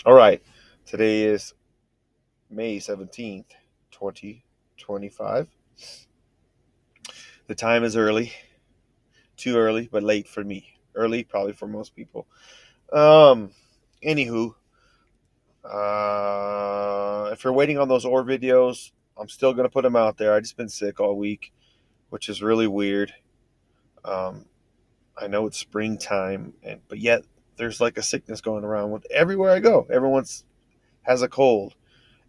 All right. Today is May 17th, 2025. The time is early. Too early, but late for me. Early, probably for most people. Um, Anywho, if you're waiting on those ore videos, I'm still going to put them out there. I just been sick all week, which is really weird. Um, I know it's springtime, but yet there's like a sickness going around with everywhere I go. Everyone's has a cold.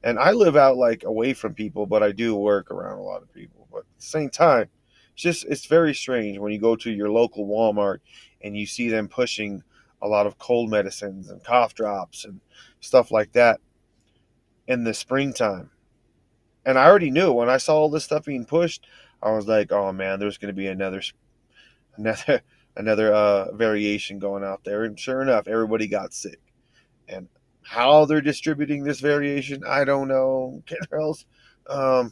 And I live out like away from people, but I do work around a lot of people. But at the same time, it's very strange when you go to your local Walmart and you see them pushing a lot of cold medicines and cough drops and stuff like that in the springtime. And I already knew when I saw all this stuff being pushed, I was like, "Oh man, there's going to be another another variation going out there." And sure enough, everybody got sick. And how they're distributing this variation, I don't know. Else, um,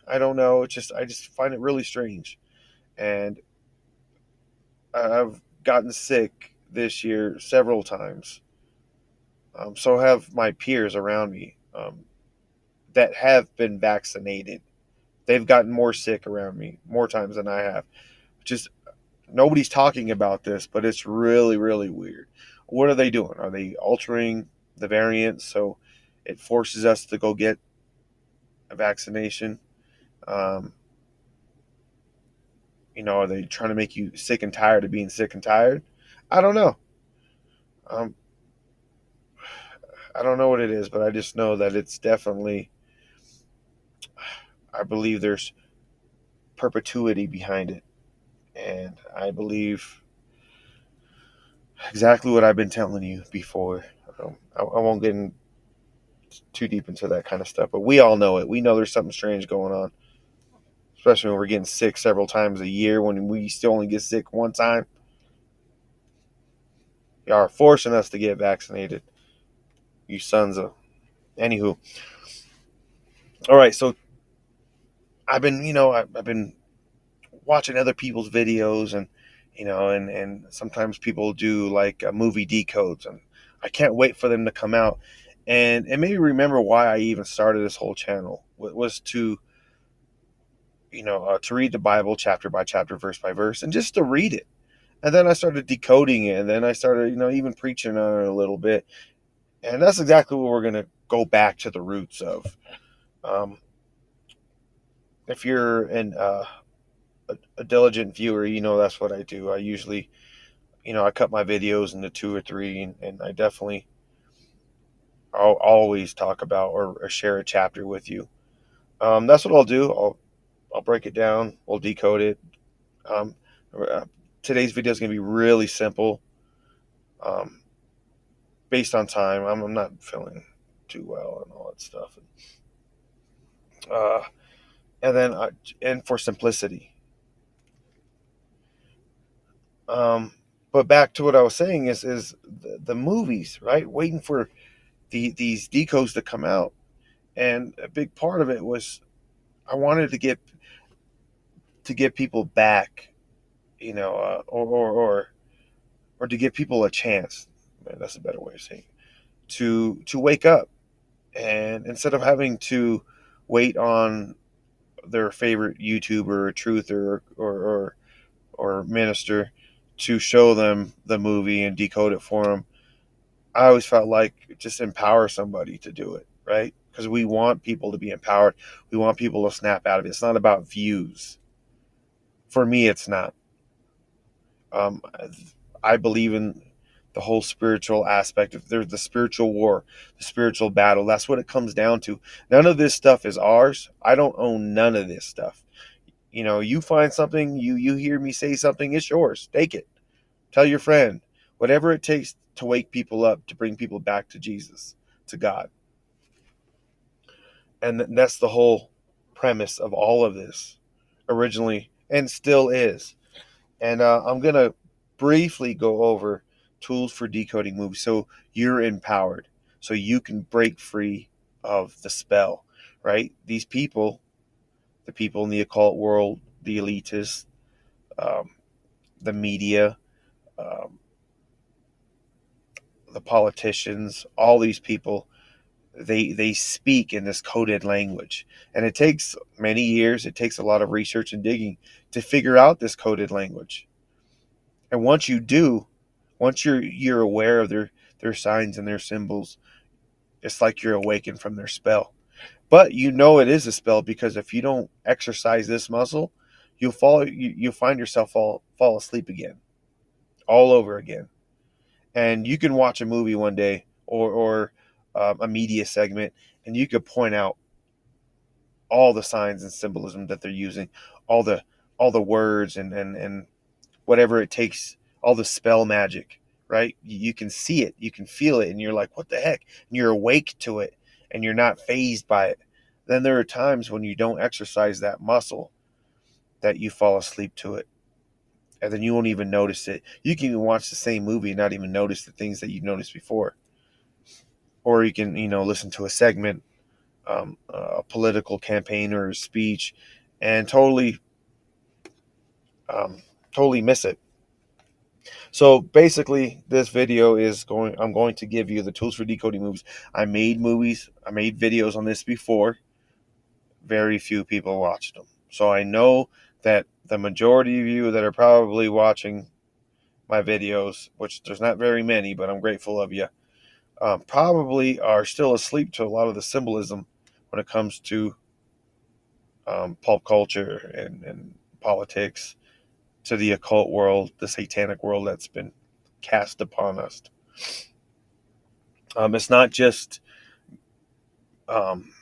I don't know. I just find it really strange, and I've gotten sick this year several times. So have my peers around me that have been vaccinated. They've gotten more sick around me more times than I have. Just nobody's talking about this, but it's really really weird. What are they doing? Are they altering the variant so it forces us to go get a vaccination? Um, are they trying to make you sick and tired of being sick and tired? I don't know. Um, I don't know what it is, but I just know that it's definitely. I believe there's perpetuity behind it, and I believe exactly what I've been telling you before. I won't get too deep into that kind of stuff, but we all know it. We know there's something strange going on, especially when we're getting sick several times a year. When we still only get sick one time, you are forcing us to get vaccinated. You sons of. Anywho, all right. So I've been watching other people's videos, and and sometimes people do like movie decodes, and I can't wait for them to come out. And it made me remember why I even started this whole channel was to to read the Bible chapter by chapter, verse by verse, and just to read it. And then I started decoding it, and then I started even preaching on it a little bit. And that's exactly what we're going to go back to the roots of. um, if you're a diligent viewer, that's what I do. I usually I cut my videos into two or three, and I definitely I'll always talk about or share a chapter with you. That's what I'll do. I'll break it down. We'll decode it. Um, uh, Today's video is going to be really simple, um, based on time. I'm not feeling too well and all that stuff. Uh, and then and for simplicity. Um, but back to what I was saying is the movies, right? Waiting for these decodes to come out, and a big part of it was I wanted to get people back, or to give people a chance. Man, that's a better way of saying it, to wake up, and instead of having to wait on their favorite YouTuber or truther or minister to show them the movie and decode it for them, I always felt like just empower somebody to do it, right? Because we want people to be empowered. We want people to snap out of it. It's not about views. For me, it's not. Um, I believe in the whole spiritual aspect of there's the spiritual war, the spiritual battle. That's what it comes down to. None of this stuff is ours. I don't own none of this stuff. You find something, you hear me say something, it's yours. Take it. Tell your friend. Whatever it takes to wake people up, to bring people back to Jesus, to God. And that's the whole premise of all of this originally and still is. And I'm going to briefly go over tools for decoding movies so you're empowered, so you can break free of the spell, right? These people, the people in the occult world, the elitists, um, the media, um, the politicians, all these people, they speak in this coded language, and it takes many years. It takes a lot of research and digging to figure out this coded language. And once you do, once you're aware of their signs and their symbols, it's like you're awakened from their spell. But you know it is a spell, because if you don't exercise this muscle, you'll find yourself fall asleep again, all over again. And you can watch a movie one day, or a media segment, and you could point out all the signs and symbolism that they're using, all the all the words, and whatever it takes, all the spell magic, right? You can see it, you can feel it, and you're like, what the heck? And you're awake to it, and you're not phased by it. Then there are times when you don't exercise that muscle, that you fall asleep to it, and then you won't even notice it. You can even watch the same movie and not even notice the things that you've noticed before. Or you can, listen to a segment, a political campaign or a speech, and um, totally miss it. So basically, this video is going. I'm going to give you the tools for decoding movies. I made movies. I made videos on this before. Very few people watched them. So I know that the majority of you that are probably watching my videos, which there's not very many, but I'm grateful of you, probably are still asleep to a lot of the symbolism when it comes to pulp culture and politics, to the occult world, the satanic world that's been cast upon us. It's not just um,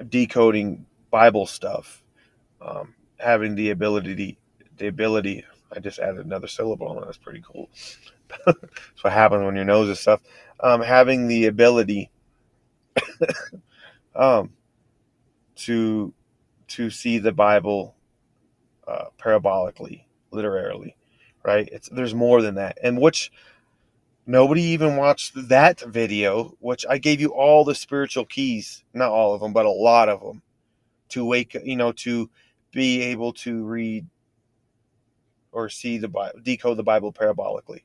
decoding Bible stuff, having the ability. I just added another syllable, and that's pretty cool. That's what happens when your nose is stuffed. Having the ability um, to see the Bible parabolically, literally, right? There's more than that, and which nobody even watched that video, which I gave you all the spiritual keys, not all of them, but a lot of them, to to be able to read or see the Bible, decode the Bible parabolically,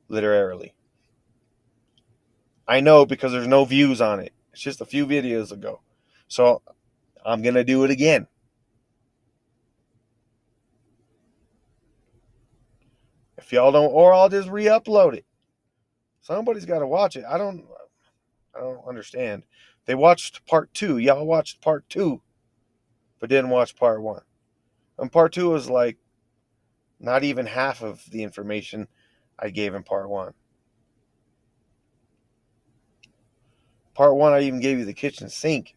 literally. I know, because there's no views on it. It's just a few videos ago. So I'm going to do it again. If y'all don't, or I'll just re-upload it. Somebody's got to watch it. I don't understand. They watched part 2. Y'all watched part 2, but didn't watch part 1. And part 2 was like not even half of the information I gave in part 1. Part 1, I even gave you the kitchen sink.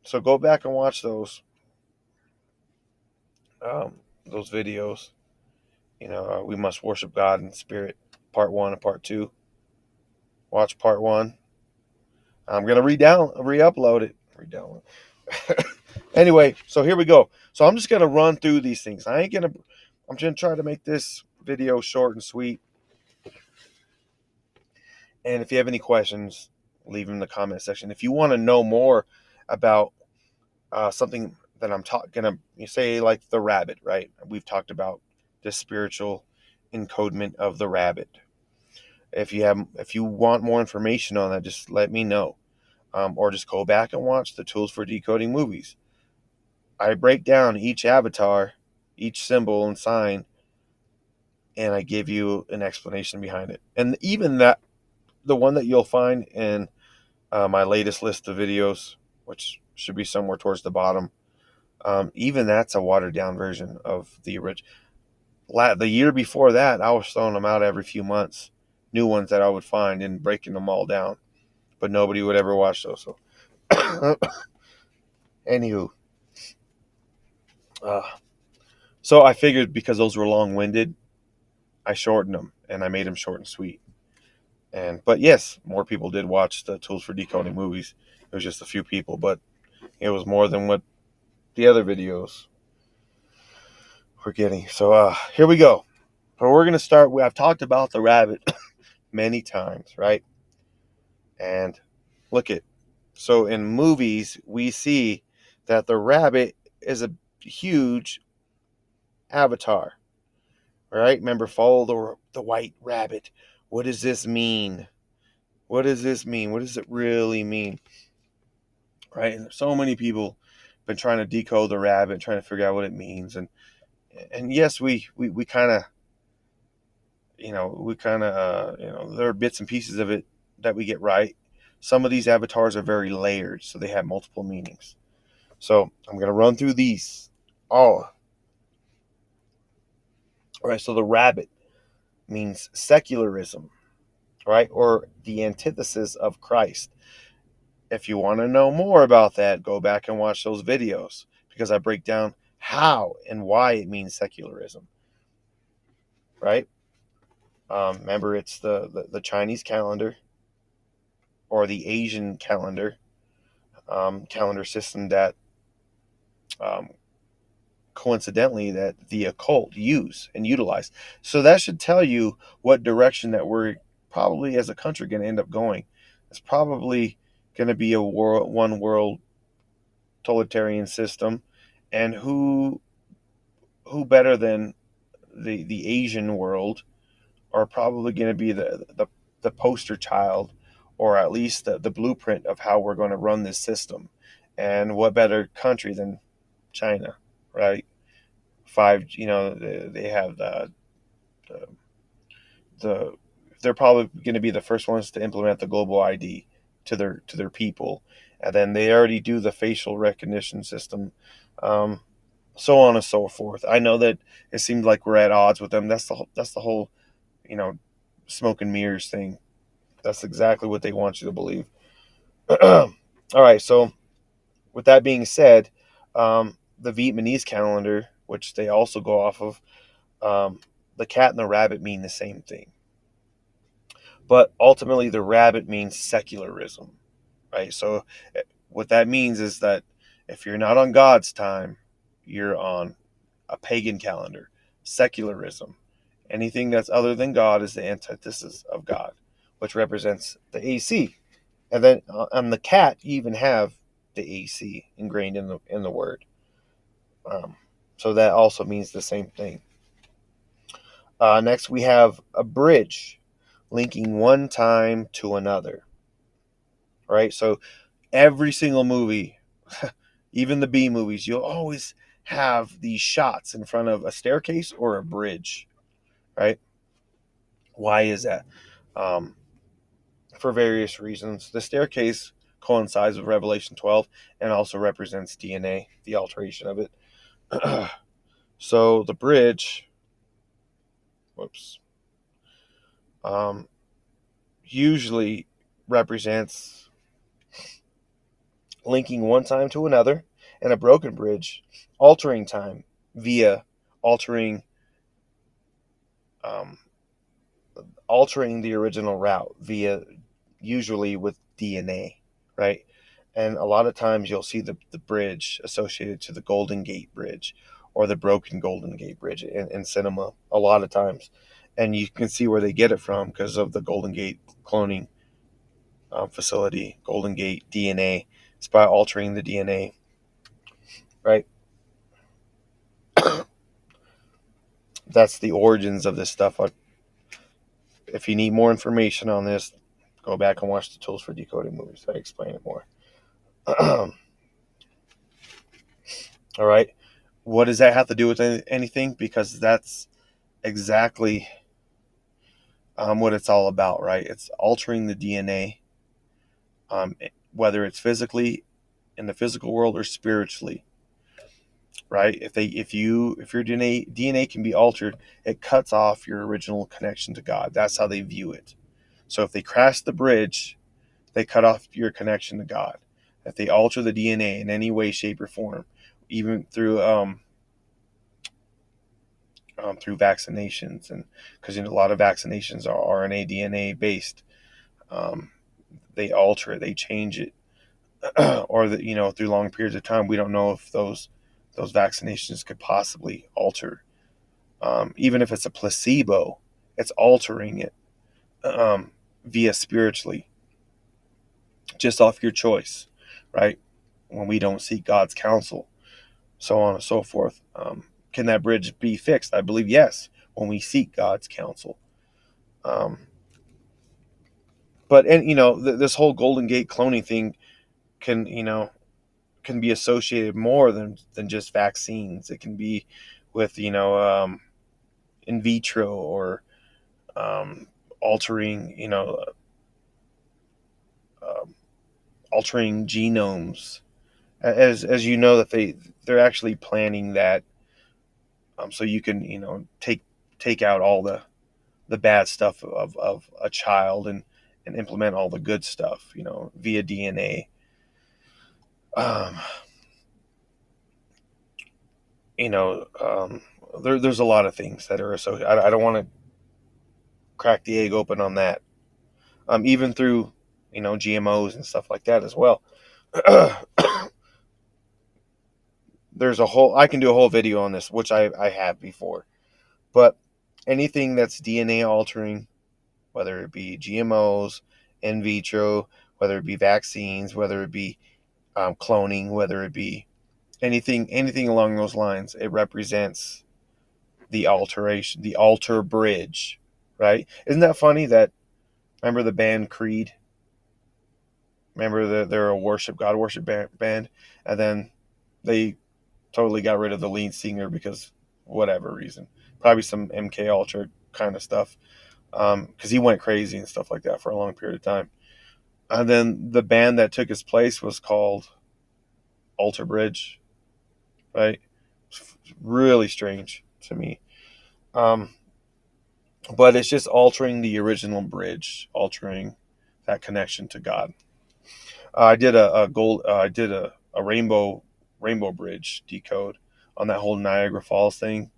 So go back and watch those videos. We must worship God in spirit. Part 1 and part 2. Watch part 1. I'm gonna re-upload it. Re-download. Anyway, so here we go. So I'm just gonna run through these things. I'm gonna try to make this video short and sweet. And if you have any questions, leave them in the comment section. If you want to know more about something that I'm gonna say, like the rabbit, right? We've talked about the spiritual encodement of the rabbit. If you want more information on that, just let me know, or just go back and watch the tools for decoding movies. I break down each avatar, each symbol and sign, and I give you an explanation behind it. And even that, the one that you'll find in my latest list of videos, which should be somewhere towards the bottom, even that's a watered down version of the original. The year before that, I was throwing them out every few months, new ones that I would find, and breaking them all down, but nobody would ever watch those. So, anywho, uh, so I figured, because those were long winded, I shortened them, and I made them short and sweet. But yes, more people did watch the tools for decoding movies. It was just a few people, but it was more than what the other videos were getting. So here we go. So we're gonna start. I've talked about the rabbit many times, right? And look at, so in movies we see that the rabbit is a huge avatar, right? Remember, follow the white rabbit, what does this mean? What does this mean? What does it really mean? Right? And so many people have been trying to decode the rabbit, trying to figure out what it means. And yes, we kind of, there are bits and pieces of it that we get right. Some of these avatars are very layered, so they have multiple meanings. So I'm going to run through these all. All right, so the rabbit means secularism, right? Or the antithesis of Christ. If you want to know more about that, go back and watch those videos because I break down how and why it means secularism, right? Remember, it's the Chinese calendar or the Asian calendar system that um, coincidentally that the occult use and utilize. So that should tell you what direction that we're probably as a country going to end up going. It's probably going to be a one world totalitarian system, and who better than the Asian world are probably going to be the poster child, or at least the blueprint of how we're going to run this system. And what better country than China, right? They have the, the they're probably going to be the first ones to implement the global ID to their people, and then they already do the facial recognition system, um, so on and so forth. I know that it seems like we're at odds with them. That's the whole, you know, smoke and mirrors thing. That's exactly what they want you to believe. All right, so with that being said, the Vietnamese calendar, which they also go off of, the cat and the rabbit mean the same thing. But ultimately, the rabbit means secularism, right? So, what that means is that if you're not on God's time, you're on a pagan calendar, secularism. Anything that's other than God is the antithesis of God, which represents the AC. And then on the cat, you even have the AC ingrained in the word. Um, so that also means the same thing. Next, we have a bridge linking one time to another. Right? So every single movie, even the B movies, you'll always have these shots in front of a staircase or a bridge. Right? Why is that? Um, for various reasons. The staircase coincides with Revelation 12 and also represents DNA, the alteration of it. So the bridge, whoops, um, usually represents linking one time to another, and a broken bridge altering time via altering um, altering the original route via usually with DNA, right? And a lot of times you'll see the bridge associated to the Golden Gate Bridge or the broken Golden Gate Bridge in cinema a lot of times. And you can see where they get it from because of the Golden Gate cloning facility, Golden Gate DNA. It's by altering the DNA, right? That's the origins of this stuff. If you need more information on this, go back and watch the Tools for Decoding movies. I explain it more. All right. What does that have to do with anything? Because that's exactly what it's all about, right? It's altering the DNA, whether it's physically in the physical world or spiritually, right? If your DNA can be altered, it cuts off your original connection to God. That's how they view it. So if they crash the bridge, they cut off your connection to God. If they alter the DNA in any way, shape, or form, even through vaccinations, and because a lot of vaccinations are RNA, DNA based, um, they alter it, they change it, or through long periods of time, we don't know if those vaccinations could possibly alter. Even if it's a placebo, it's altering it via spiritually, just off your choice, right? When we don't seek God's counsel, so on and so forth. Can that bridge be fixed? I believe yes, when we seek God's counsel. Um, But and this whole Golden Gate cloning thing can can be associated more than just vaccines. It can be with in vitro or um, altering um, altering genomes. As you know that they're actually planning that, so you can take out all the bad stuff of a child and implement all the good stuff via DNA. Um, you know um, there's a lot of things that are associated. I don't want to crack the egg open on that. Even through GMOs and stuff like that as well. There's a whole I can do a whole video on this, which I have before. But anything that's DNA altering, whether it be GMOs, in vitro, whether it be vaccines, whether it be cloning, whether it be anything along those lines, it represents the alteration, the alter bridge, right? Isn't that funny that remember the band Creed? Remember that they're a God worship band, and then they totally got rid of the lead singer because whatever reason, probably some MK Ultra kind of stuff, because he went crazy and stuff like that for a long period of time. And then the band that took his place was called Alter Bridge, right? It's really strange to me. Um, but it's just altering the original bridge, altering that connection to God. I did I did a rainbow bridge decode on that whole Niagara Falls thing.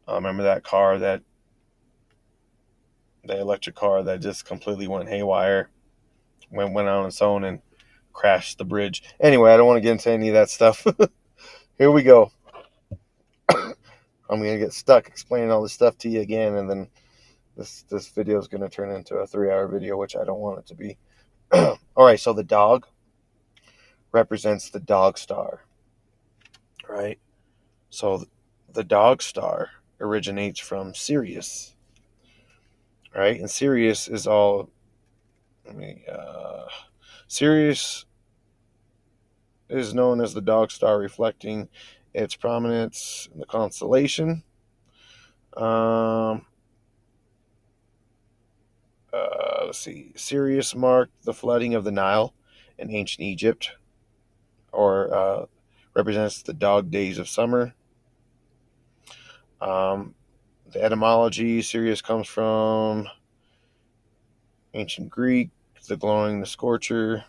Remember that car, that the electric car that just completely went haywire, went on its own and crashed the bridge. Anyway, I don't want to get into any of that stuff. Here we go. I'm gonna get stuck explaining all this stuff to you again, and then this video is gonna turn into a 3-hour video, which I don't want it to be. All right, so the dog represents the dog star, right? So the dog star originates from Sirius, right? And Sirius is all. Let me. Sirius is known as the dog star, reflecting its prominence in the constellation. Um, let's see. Sirius marked the flooding of the Nile in ancient Egypt, or represents the dog days of summer. Um, the etymology, Sirius comes from ancient Greek, the glowing, the scorcher.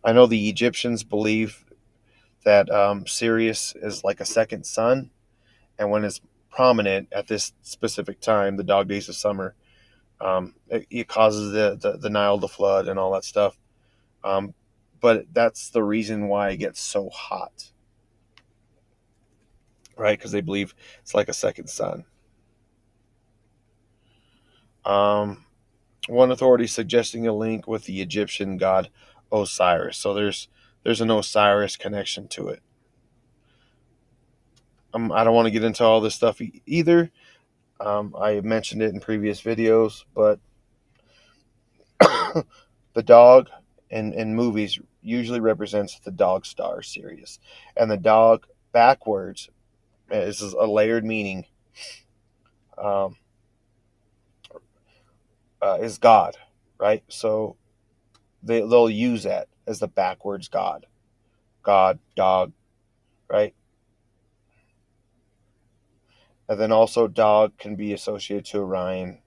I know the Egyptians believe that Sirius is like a second sun, and when it's prominent at this specific time, the dog days of summer, it causes the Nile to flood and all that stuff. Um, but that's the reason why it gets so hot, right? Because they believe it's like a second sun. Um, One authority suggesting a link with the Egyptian god Osiris. So there's an Osiris connection to it. I don't want to get into all this stuff either. I mentioned it in previous videos, but the dog in movies usually represents the dog star Sirius, and the dog backwards, this is a layered meaning, um, is God, right? So they'll use that as the backwards God, dog, right? And then also dog can be associated to Orion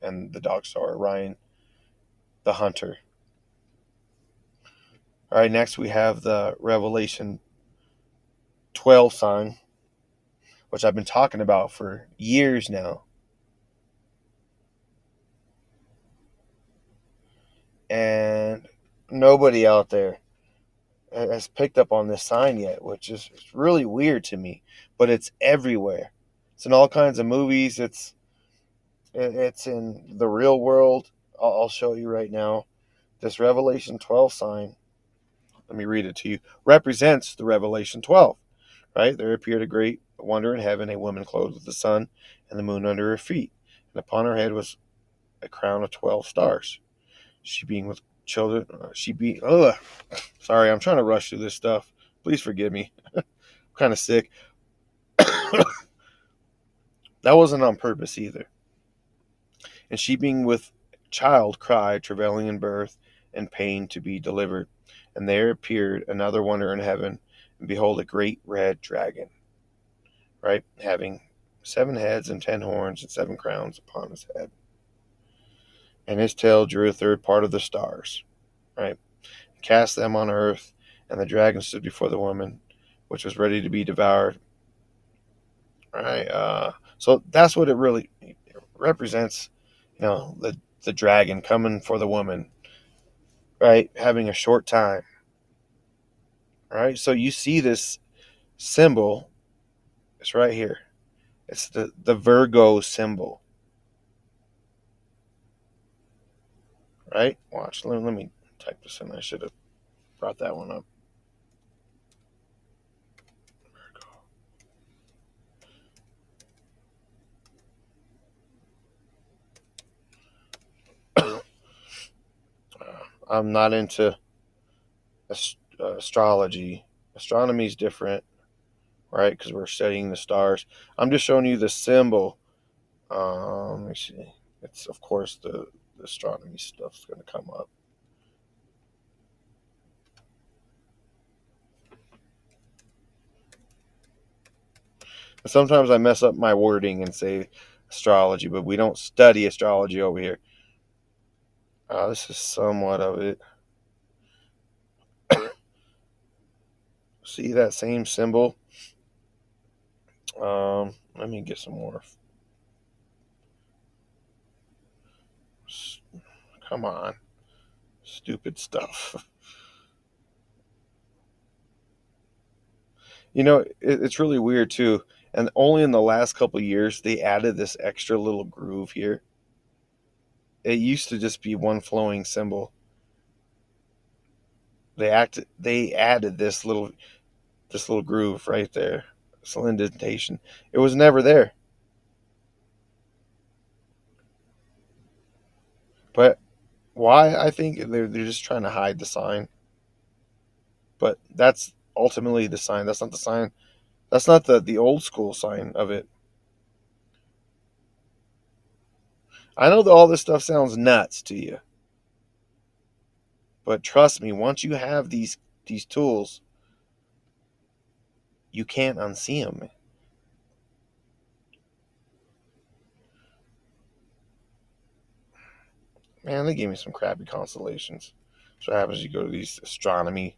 and the dog star Orion, the hunter. All right, next we have the Revelation 12 sign, which I've been talking about for years now. And nobody out there has picked up on this sign yet, which is really weird to me. But it's everywhere. It's in all kinds of movies. It's in the real world. I'll show you right now. This Revelation 12 sign, let me read it to you, represents the Revelation 12, right? There appeared a great wonder in heaven, a woman clothed with the sun and the moon under her feet, and upon her head was a crown of 12 stars. She being with children. She be. Ugh. Sorry, I'm trying to rush through this stuff. Please forgive me. I'm kind of sick. That wasn't on purpose either. And she being with child cried, travailing in birth, and pain to be delivered. And there appeared another wonder in heaven, and behold, a great red dragon, right, having 7 heads and 10 horns and 7 crowns upon his head. And his tail drew a third part of the stars, right, cast them on earth, and the dragon stood before the woman, which was ready to be devoured. Right. So that's what it really represents. The dragon coming for the woman, right? Having a short time, right? So you see this symbol. It's right here. It's the Virgo symbol, right? Watch. Let me type this in. I should have brought that one up. I'm not into astrology. Astronomy is different, right? Because we're studying the stars. I'm just showing you the symbol. Let me see. It's of course the astronomy stuff's going to come up. Sometimes I mess up my wording and say astrology, but we don't study astrology over here. This is somewhat of it. See that same symbol? Let me get some more. Come on. Stupid stuff. It's really weird too. And only in the last couple of years, they added this extra little groove here. It used to just be one flowing symbol. They added this little groove right there. This little indentation. It was never there. But why? I think they're just trying to hide the sign. But that's ultimately the sign. That's not the sign. That's not the old school sign of it. I know that all this stuff sounds nuts to you, but trust me, once you have these tools, you can't unsee them. Man, they gave me some crappy constellations. So what happens? You go to these astronomy,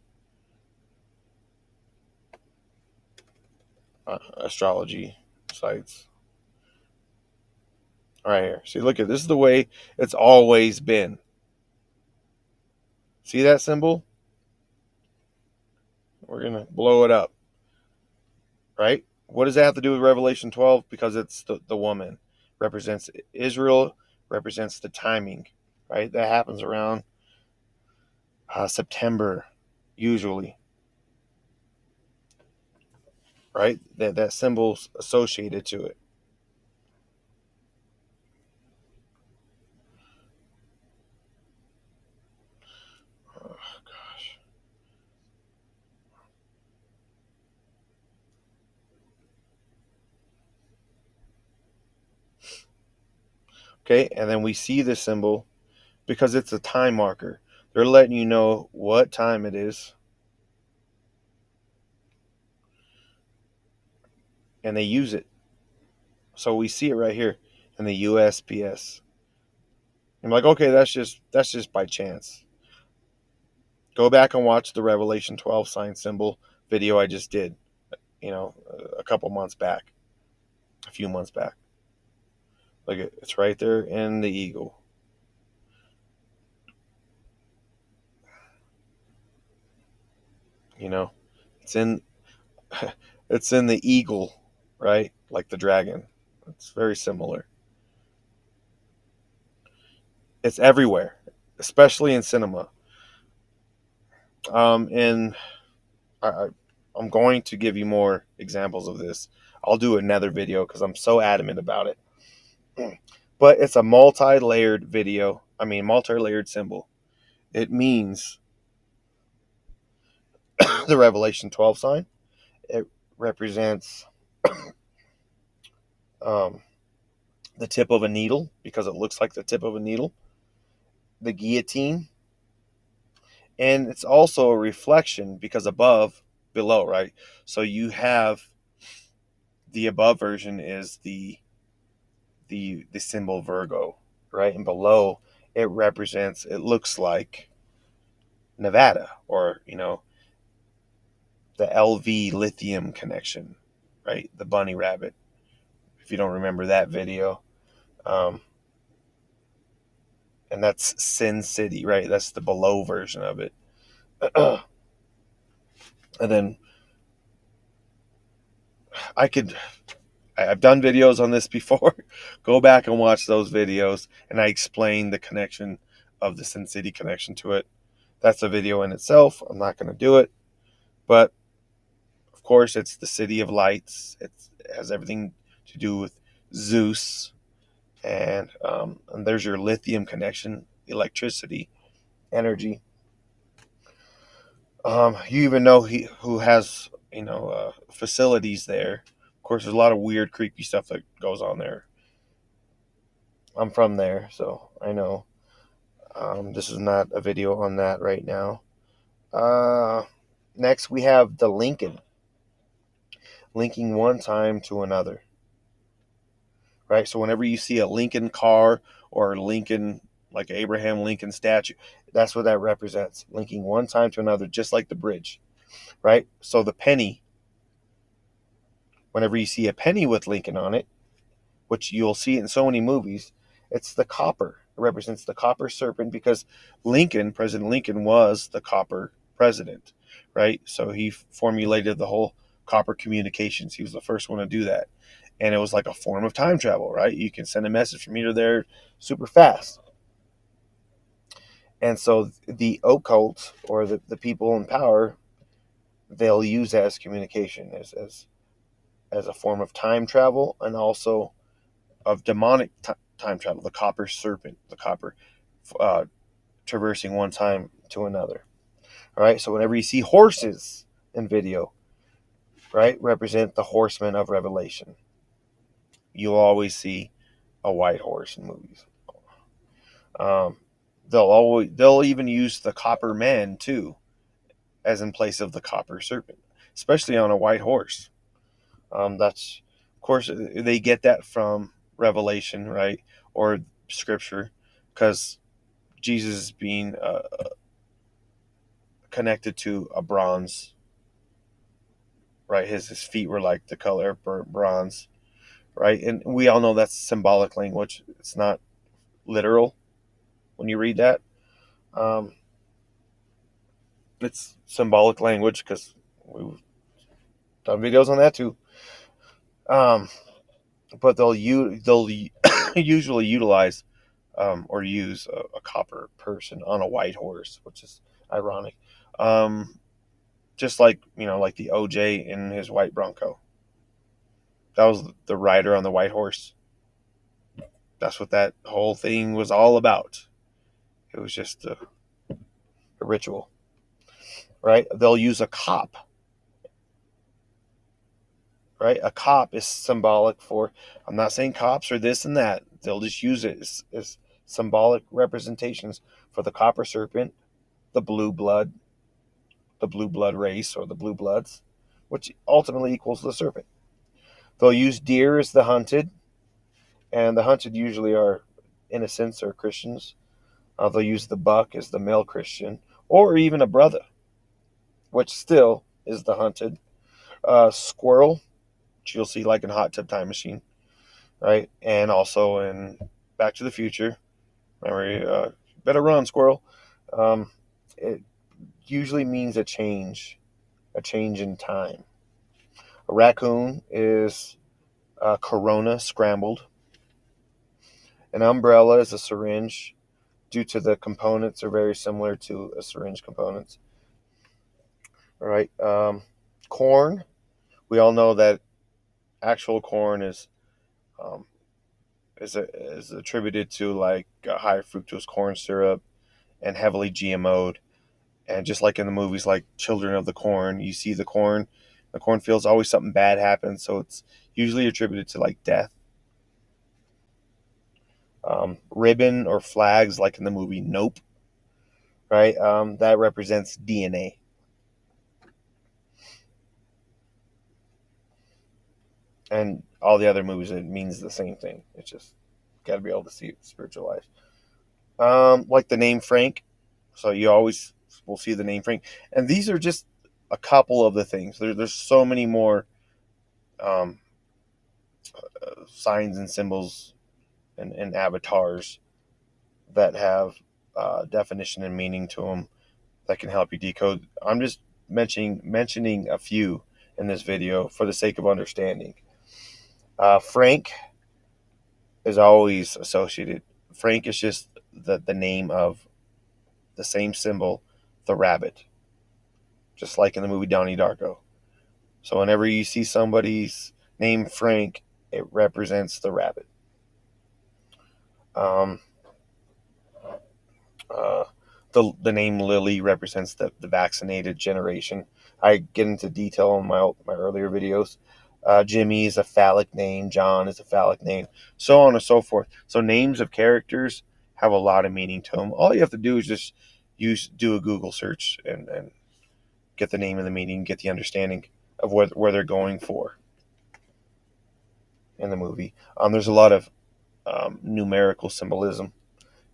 astrology sites. All right here. See, look at this is the way it's always been. See that symbol? We're gonna blow it up, right? What does that have to do with Revelation 12? Because it's the woman represents Israel, represents the timing, right? That happens around September, usually, right? That symbol's associated to it. Oh, gosh. Okay, and then we see the symbol because it's a time marker. They're letting you know what time it is, and they use it. So we see it right here in the USPS. I'm like, okay, that's just by chance. Go back and watch the Revelation 12 sign symbol video I just did, a couple months back, a few months back. Look, it's right there in the eagle. It's in it's in the eagle, right? Like the dragon. It's very similar. It's everywhere, especially in cinema. And I, I'm going to give you more examples of this. I'll do another video because I'm so adamant about it. But it's a multi-layered video. I mean, multi-layered symbol. It means the Revelation 12 sign. It represents um, the tip of a needle because it looks like the tip of a needle, the guillotine, and it's also a reflection because below, right? So you have the above version is the symbol Virgo, right? And below it looks like Nevada, or the LV lithium connection, right? The bunny rabbit. If you don't remember that video, um, and that's Sin City, right? That's the below version of it. And then I could I've done videos on this before. Go back and watch those videos, and I explain the connection of the Sin City connection to it. That's a video in itself. I'm not going to do it, but of course, it's the city of lights. It has everything to do with Zeus, and there's your lithium connection, electricity, energy. You even know who has facilities there. Of course, there's a lot of weird, creepy stuff that goes on there. I'm from there, so I know. This is not a video on that right now. Uh, Next, we have the Lincoln, linking one time to another. Right, so whenever you see a Lincoln car or a Lincoln, like Abraham Lincoln statue, that's what that represents, linking one time to another, just like the bridge. Right, so the penny, whenever you see a penny with Lincoln on it, which you'll see in so many movies, it's the copper. It represents the copper serpent because President Lincoln, was the copper president, right? So he formulated the whole copper communications. He was the first one to do that. And it was like a form of time travel, right? You can send a message from here to there super fast. And so the occult, or the people in power, they'll use that as communication, as a form of time travel, and also of demonic time travel, the copper serpent, the copper uh, traversing one time to another. All right, so whenever you see horses in video, right, represent the horsemen of Revelation. You'll always see a white horse in movies. Um, they'll even use the copper man too, as in place of the copper serpent, especially on a white horse. That's, of course, they get that from Revelation, right, or Scripture, because Jesus is being connected to a bronze, right? His feet were like the color of burnt bronze, right? And we all know that's symbolic language. It's not literal when you read that. Um, it's symbolic language because we've done videos on that too. Um, but they'll usually utilize or use a copper person on a white horse, which is ironic. Um, just like like the OJ in his white Bronco. That was the rider on the white horse. That's what that whole thing was all about. It was just a ritual, right? They'll use a cop, right? A cop is symbolic for. I'm not saying cops are this and that. They'll just use it as symbolic representations for the copper serpent, the blue blood race, or the blue bloods, which ultimately equals the serpent. They'll use deer as the hunted, and the hunted usually are innocents or Christians. They'll use the buck as the male Christian, or even a brother, which still is the hunted. Squirrel, which you'll see like in Hot Tub Time Machine, right? And also in Back to the Future. Remember, better run, squirrel. It usually means a change in time. A raccoon is a Corona scrambled. An umbrella is a syringe, due to the components are very similar to a syringe components. All right. Corn. We all know that actual corn um, is attributed to like high fructose corn syrup and heavily GMO'd. And just like in the movies like Children of the Corn, you see the cornfield's always something bad happens, so it's usually attributed to like death. Ribbon or flags, like in the movie Nope, right? That represents DNA. And all the other movies, it means the same thing. It's just got to be able to see it spiritualized. Like the name Frank, so you always will see the name Frank, and these are just a couple of the things. There's so many more um, signs and symbols and avatars that have definition and meaning to them that can help you decode. I'm just mentioning a few in this video for the sake of understanding. Frank is always associated. Frank is just the name of the same symbol, the rabbit, just like in the movie Donnie Darko. So whenever you see somebody's name Frank, it represents the rabbit. Um, uh, the name Lily represents the vaccinated generation. I get into detail in my earlier videos. Jimmy is a phallic name. John is a phallic name. So on and so forth. So names of characters have a lot of meaning to them. All you have to do is just do a Google search and get the name and the meaning, get the understanding of where they're going for in the movie. There's a lot of numerical symbolism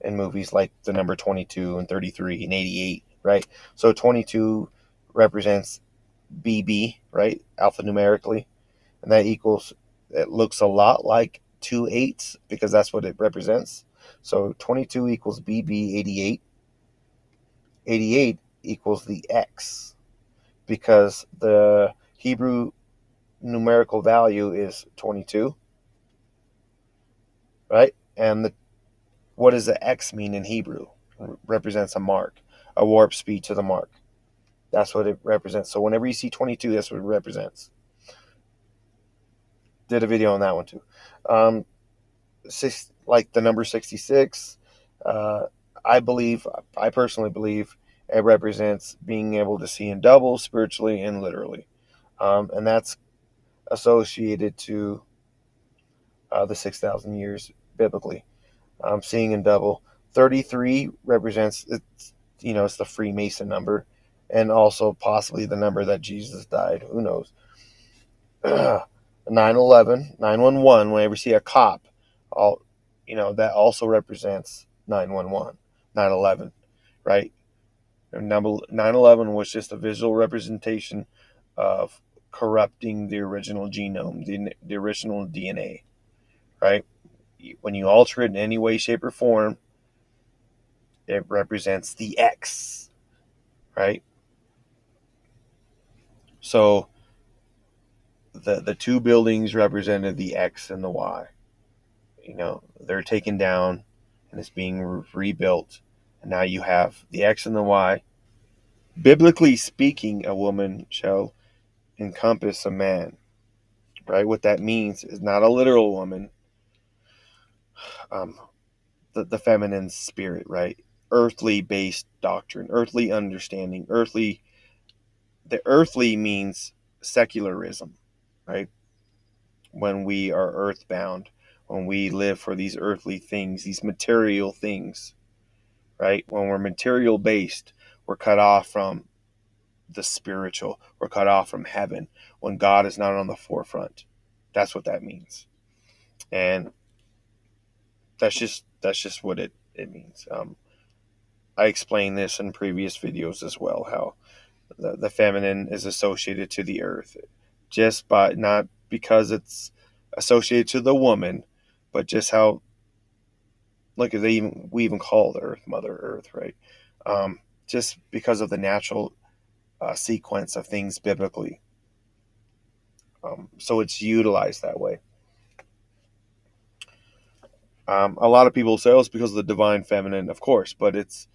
in movies like the number 22 and 33 and 88, right? So 22 represents BB, right? Alphanumerically. And that equals, it looks a lot like 2 8s because that's what it represents. So 22 equals BB 88. 88 equals the X because the Hebrew numerical value is 22, right? And what does the X mean in Hebrew? It represents a mark, a warp speed to the mark. That's what it represents. So whenever you see 22, that's what it represents. Did a video on that one too. Um, like the number 66, uh, I personally believe it represents being able to see in double, spiritually and literally. And that's associated to the 6,000 years biblically. Seeing in double. 33 represents, it's the Freemason number, and also possibly the number that Jesus died. Who knows? 911, 911. Whenever you see a cop, that also represents 911, 9/11, right? Number 9/11 was just a visual representation of corrupting the original genome, the original DNA, right? When you alter it in any way, shape, or form, it represents the X, right? So the two buildings represented the X and the Y. They're taken down and it's being rebuilt. And now you have the X and the Y. Biblically speaking, a woman shall encompass a man, right? What that means is not a literal woman, um, the feminine spirit, right? Earthly based doctrine, earthly understanding, the earthly means secularism, right? When we are earthbound, when we live for these earthly things, these material things, right? When we're material based, we're cut off from the spiritual, we're cut off from heaven when God is not on the forefront. That's what that means. And that's just what it means. I explained this in previous videos as well, how the feminine is associated to the earth, just by not because it's associated to the woman, but just how, like, we even call the earth Mother Earth, right? Just because of the natural sequence of things biblically. So it's utilized that way. A lot of people say, "Oh, it's because of the divine feminine," of course, but it's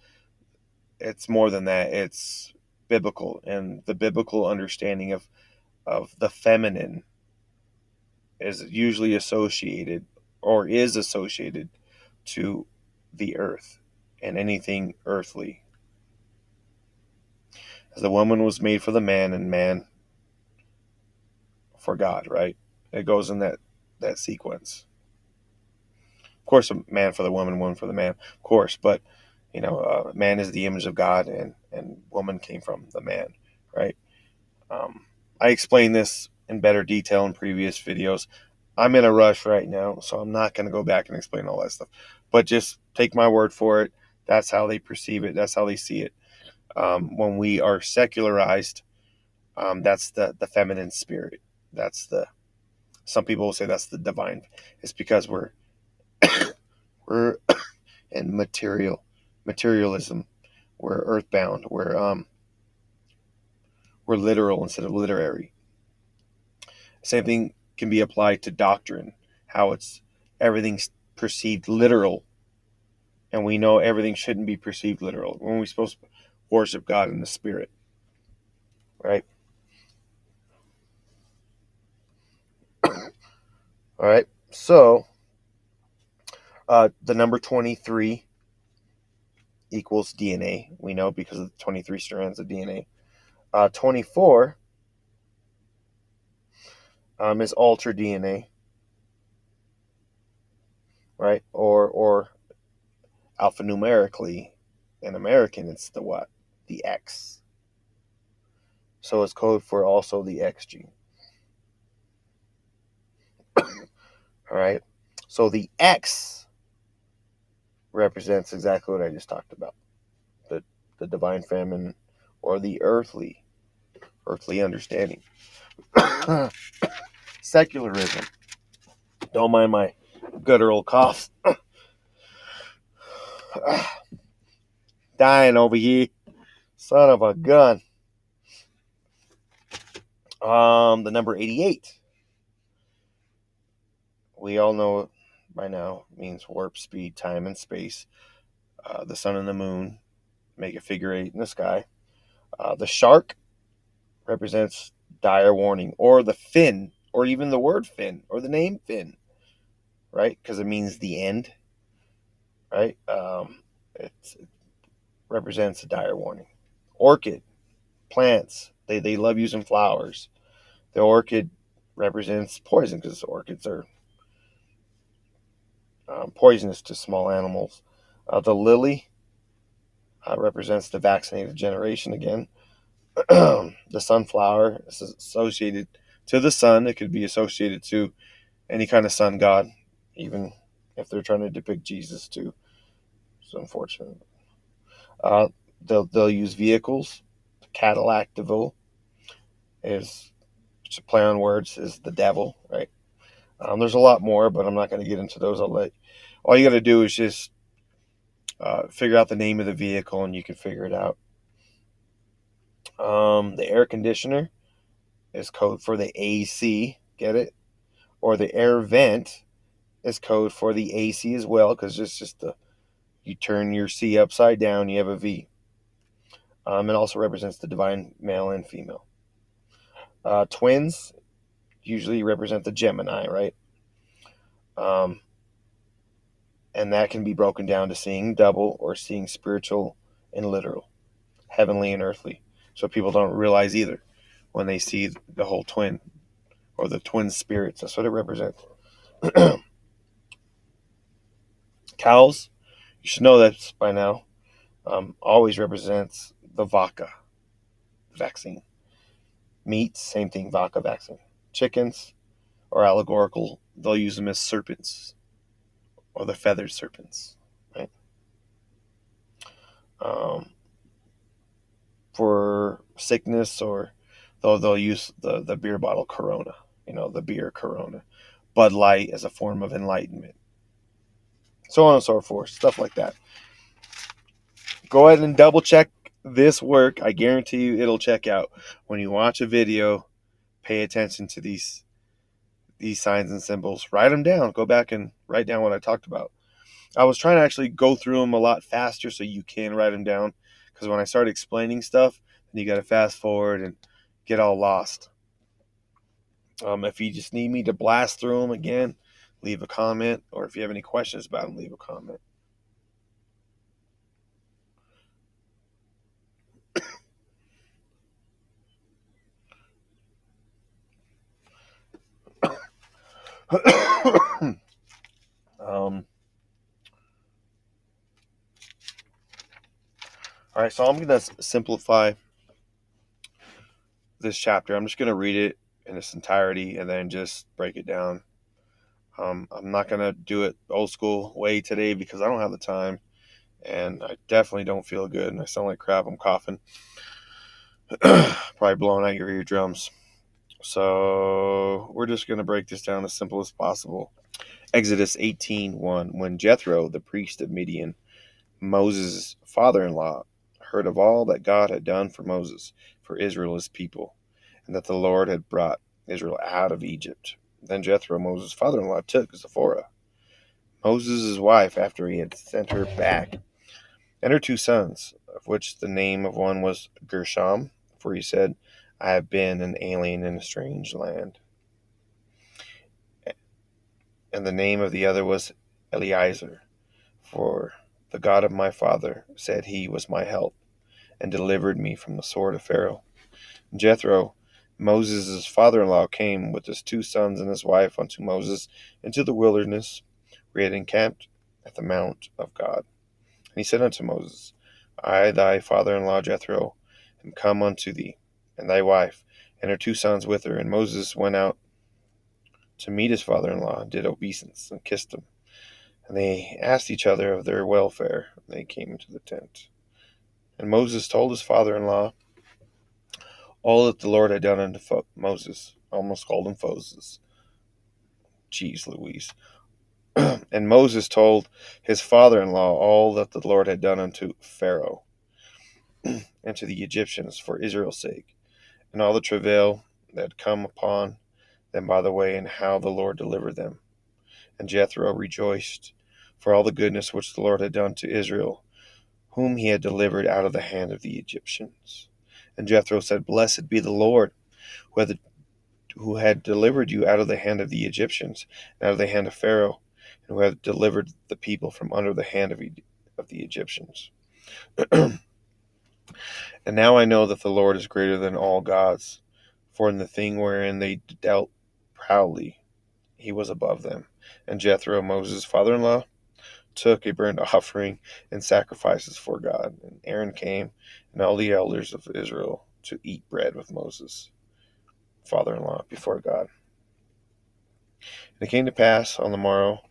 more than that. It's biblical, and the biblical understanding of the feminine is usually associated or is associated to the earth. and anything earthly. As the woman was made for the man, and man for God, right? It goes in that sequence. Of course, a man for the woman, woman for the man, of course, but man is the image of God, and woman came from the man, right? I explained this in better detail in previous videos. I'm in a rush right now, so I'm not going to go back and explain all that stuff. But just take my word for it. That's how they perceive it. That's how they see it. When we are secularized, that's the feminine spirit. That's the Some people will say that's the divine. It's because we're in materialism. We're earthbound. We're literal instead of literary. Same thing can be applied to doctrine. How it's everything's perceived literal, and we know everything shouldn't be perceived literal. When we're supposed to worship God in the spirit, right? All right. So the number 23 equals DNA. We know because of the 23 strands of DNA. 24 is altered DNA, right? Or alphanumerically, in American, it's the what? The X. So it's code for also the X gene. All right. So the X represents exactly what I just talked about. The the divine feminine, or the earthly understanding. Secularism. Don't mind my good old cough. Dying over here. Son of a gun. The number 88. We all know by now means warp speed, time, and space. The sun and the moon make a figure 8 in the sky. The shark represents dire warning, or the fin, or even the word fin, or the name fin, right? Because it means the end, right? It represents a dire warning. Orchid, plants, they love using flowers. The orchid represents poison because orchids are poisonous to small animals. The lily represents the vaccinated generation again. The sunflower is associated to the sun. It could be associated to any kind of sun god, even if they're trying to depict Jesus too. It's unfortunate. Uh, they'll use vehicles. Cadillac DeVille is, to play on words, is the devil, right? There's a lot more, but I'm not going to get into those. All you got to do is just figure out the name of the vehicle, and you can figure it out. The air conditioner is code for the AC. Get it? Or the air vent is code for the AC as well, because it's just you turn your C upside down, you have a V. It also represents the divine male and female. Twins usually represent the Gemini, right? Um, and that can be broken down to seeing double, or seeing spiritual and literal, heavenly and earthly. So people don't realize either when they see the whole twin, or the twin spirits. That's what it represents. Cows, you should know that by now, always represents the Vaca vaccine. Meats, same thing, Vaca vaccine. Chickens are allegorical. They'll use them as serpents, or the feathered serpents, right? Um, for sickness, or they'll use the beer bottle Corona, the beer Corona. Bud Light as a form of enlightenment. So on and so forth, stuff like that. Go ahead and double check this work. I guarantee you it'll check out. When you watch a video, pay attention to these signs and symbols. Write them down. Go back and write down what I talked about. I was trying to actually go through them a lot faster so you can write them down, because when I start explaining stuff, then you got to fast forward and get all lost. If you just need me to blast through them again, leave a comment, or if you have any questions about them, leave a comment. All right, so I'm going to simplify this chapter. I'm just going to read it in its entirety and then just break it down. I'm not going to do it old school way today because I don't have the time, and I definitely don't feel good, and I sound like crap. I'm coughing. Probably blowing out your eardrums. So we're just going to break this down as simple as possible. Exodus 18:1. When Jethro, the priest of Midian, Moses' father-in-law, heard of all that God had done for Moses, for Israel his people, and that the Lord had brought Israel out of Egypt, then Jethro, Moses' father-in-law, took Zipporah, Moses' wife, after he had sent her back, and her two sons, of which the name of one was Gershom, for he said, I have been an alien in a strange land, and the name of the other was Eliezer, for the God of my father said he was my help, and delivered me from the sword of Pharaoh. Jethro, Moses' father-in-law, came with his two sons and his wife unto Moses into the wilderness, where he had encamped at the mount of God. And he said unto Moses, I, thy father-in-law Jethro, am come unto thee, and thy wife, and her two sons with her. And Moses went out to meet his father-in-law, and did obeisance, and kissed him. And they asked each other of their welfare, and they came into the tent. And Moses told his father-in-law all that the Lord had done unto Moses. Almost called him Moses. Jeez Louise. And Moses told his father-in-law all that the Lord had done unto Pharaoh and to the Egyptians for Israel's sake, and all the travail that had come upon them by the way, and how the Lord delivered them. And Jethro rejoiced for all the goodness which the Lord had done to Israel, whom he had delivered out of the hand of the Egyptians. And Jethro said, Blessed be the Lord, who had delivered you out of the hand of the Egyptians, and out of the hand of Pharaoh, and who had delivered the people from under the hand of the Egyptians. And now I know that the Lord is greater than all gods, for in the thing wherein they dealt proudly, he was above them. And Jethro, Moses' father-in-law, took a burnt offering and sacrifices for God. And Aaron came, and all the elders of Israel, to eat bread with Moses, father-in-law, before God. And it came to pass on the morrow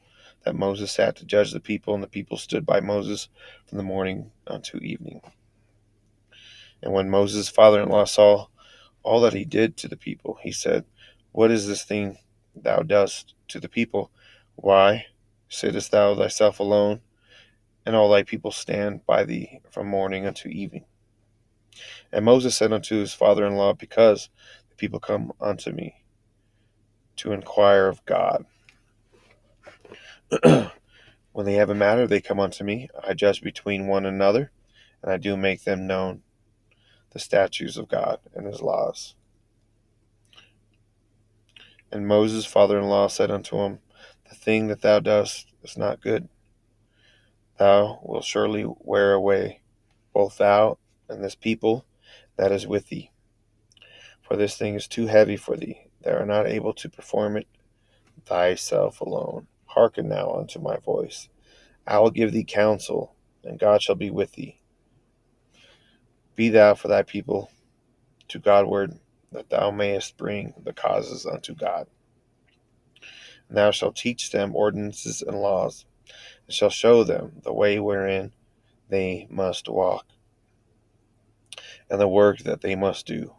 that Moses sat to judge the people, and the people stood by Moses from the morning unto evening. And when Moses' father-in-law saw all that he did to the people, he said, What is this thing thou dost to the people? Why sittest thou thyself alone, and all thy people stand by thee from morning unto evening? And Moses said unto his father-in-law, Because the people come unto me to inquire of God. When they have a matter, they come unto me. I judge between one another, and I do make them known the statutes of God and his laws. And Moses' father-in-law said unto him, The thing that thou dost is not good. Thou wilt surely wear away both thou and this people that is with thee. For this thing is too heavy for thee. Thou art not able to perform it thyself alone. Hearken now unto my voice. I will give thee counsel, and God shall be with thee. Be thou for thy people to Godward, that thou mayest bring the causes unto God. And thou shalt teach them ordinances and laws, and shalt show them the way wherein they must walk, and the work that they must do.